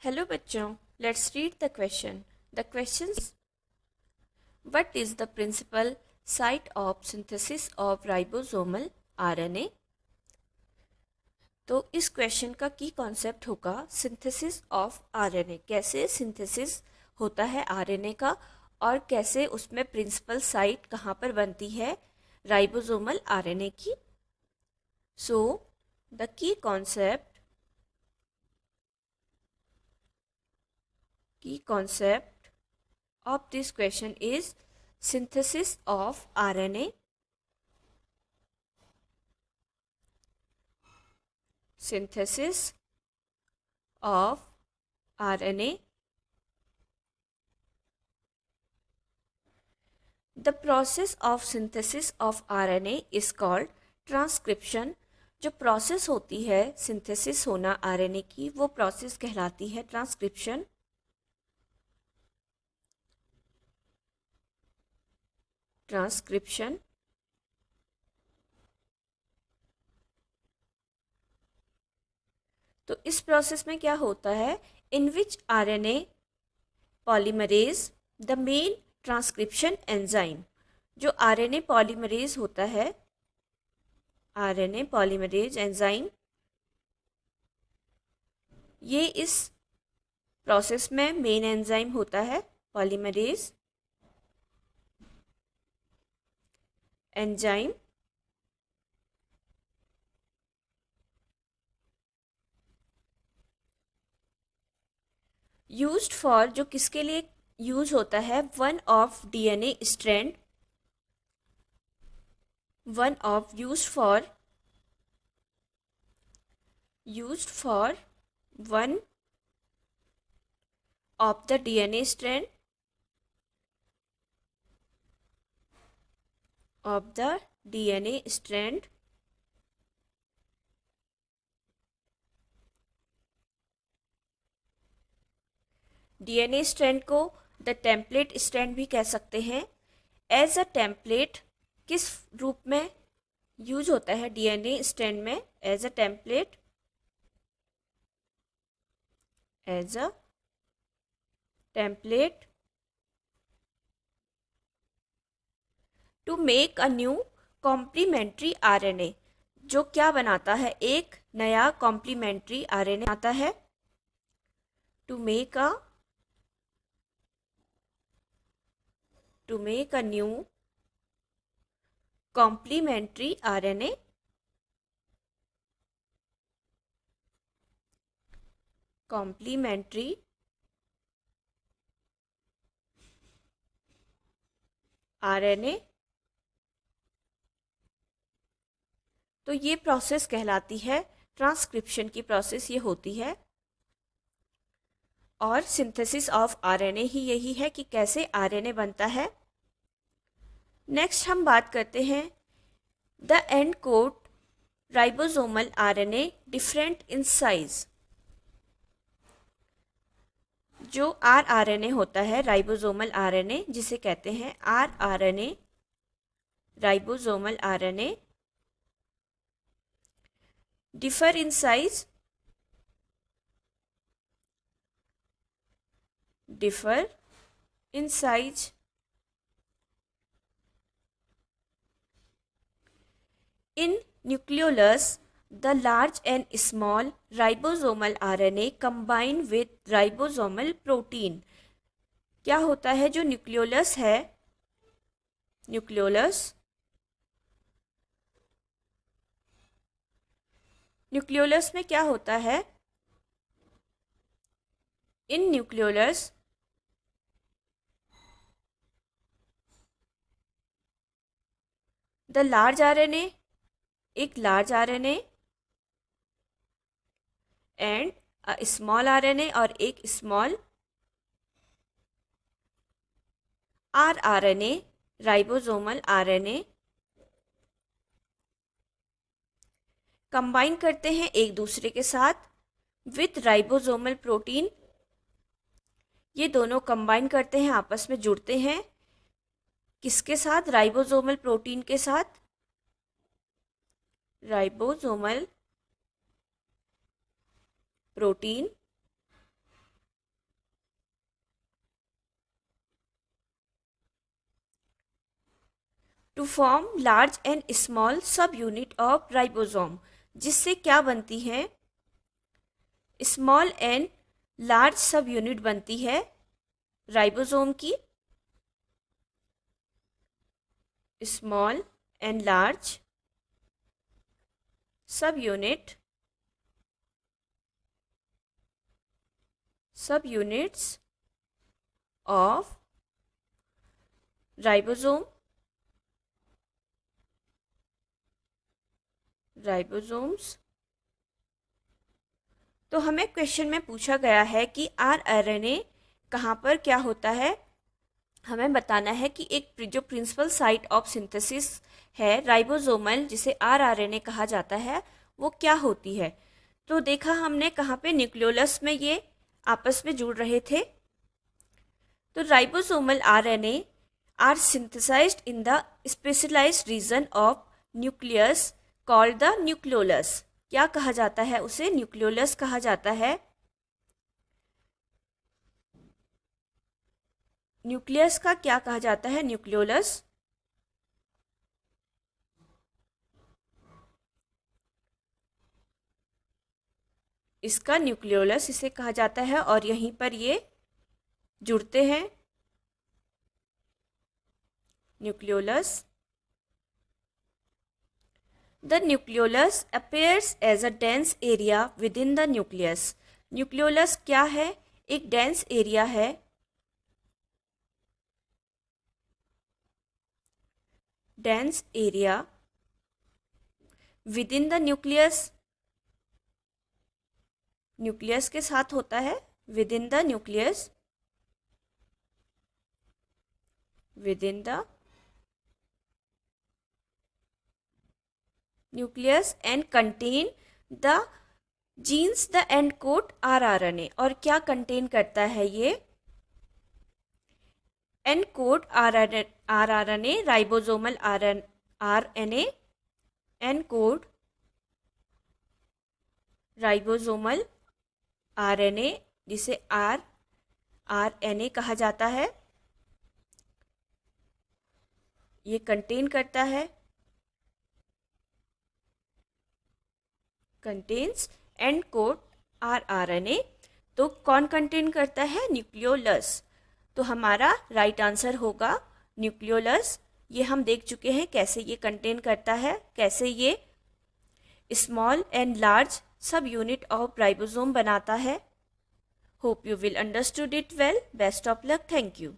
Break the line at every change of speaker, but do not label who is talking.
Hello बच्चों, let's read the question. The questions: what is the principal site of synthesis of ribosomal RNA? तो इस question का की concept होगा synthesis of RNA. कैसे synthesis होता है आरएनए का और कैसे उसमें प्रिंसिपल साइट कहाँ पर बनती है राइबोसोमल आरएनए की. So the key concept of this question is synthesis of RNA. Synthesis of RNA. The process of synthesis of RNA is called transcription. जो प्रोसेस होती है सिंथेसिस होना आरएनए की, वो प्रोसेस कहलाती है ट्रांसक्रिप्शन. ट्रांसक्रिप्शन. तो इस प्रोसेस में क्या होता है? In which RNA polymerase the main transcription enzyme. जो आरएनए पॉलीमरेज होता है, आरएनए पॉलीमरेज एंजाइम, ये इस प्रोसेस में मेन एंजाइम होता है. पॉलीमरेज एंजाइम यूज्ड फॉर, जो किसके लिए यूज होता है? One of DNA strand. One of used for one of the DNA strand of the DNA strand DNA strand को द टेम्पलेट स्ट्रैंड भी कह सकते हैं. एज अ टेम्पलेट किस रूप में यूज होता है डीएनए स्ट्रैंड में? As a template, as a template to make a new complementary RNA. जो क्या बनाता है? एक नया कॉम्प्लीमेंट्री आरएनए आता है. To make a new complementary RNA. Complementary RNA. तो ये प्रोसेस कहलाती है ट्रांसक्रिप्शन की प्रोसेस. ये होती है. और सिंथेसिस ऑफ आरएनए ही यही है कि कैसे आरएनए बनता है. नेक्स्ट हम बात करते हैं the and code ribosomal RNA different in size. जो आरएनए होता है राइबोसोमल आरएनए, जिसे कहते हैं RNA, ribosomal RNA, differ in size, differ in size. In nucleolus, the large and small ribosomal RNA combine with ribosomal protein. क्या होता है? जो न्यूक्लियोलस है, न्यूक्लियोलस में क्या होता है? इन न्यूक्लियोलस द लार्ज आरएनए, एक large RNA, and small RNA, और एक small RNA, ribosomal RNA, combine करते हैं एक दूसरे के साथ विथ राइबोसोमल प्रोटीन. ये दोनों कंबाइन करते हैं, आपस में जुड़ते हैं. किसके साथ? राइबोसोमल प्रोटीन के साथ. Ribosomal protein to form large and small subunit of ribosome, जिससे क्या बनती है, small and large subunit बनती है राइबोसोम की, small and large subunits of ribosomes. तो हमें क्वेश्चन में पूछा गया है कि आरएनए कहाँ पर क्या होता है, हमें बताना है कि एक जो प्रिंसिपल साइट ऑफ सिंथेसिस है राइबोसोमल, जिसे आरआरएनए कहा जाता है, वो क्या होती है। तो देखा हमने कहाँ पे, न्यूक्लियोलस में ये आपस में जुड़ रहे थे। तो ribosomal RNA are synthesized in the specialized region of nucleus called the nucleolus. क्या कहा जाता है उसे, न्यूक्लियोलस कहा जाता है। न्यूक्लियस का क्या कहा जाता है, न्यूक्लियोलस। इसका न्यूक्लियोलस इसे कहा जाता है और यहीं पर ये जुड़ते हैं, nucleolus. The nucleolus appears as a dense area within the nucleus. Nucleolus क्या है, एक डेंस एरिया है, dense area within the nucleus, nucleus के साथ होता है, within the nucleus, within the nucleus and contain the genes the and code rRNA. और क्या कंटेन करता है ये, and code rRNA, ribosomal RNA, and code ribosomal RNA, जिसे आरएनए कहा जाता है, ये कंटेन करता है, कंटेन्स एंड कोड आरआरएनए। तो कौन कंटेन करता है, न्यूक्लियोलस। तो हमारा राइट आंसर होगा न्यूक्लियोलस। ये हम देख चुके हैं कैसे ये कंटेन करता है, कैसे ये small and large subunit of ribosome बनाता है। Hope you will understood it well. Best of luck. Thank you.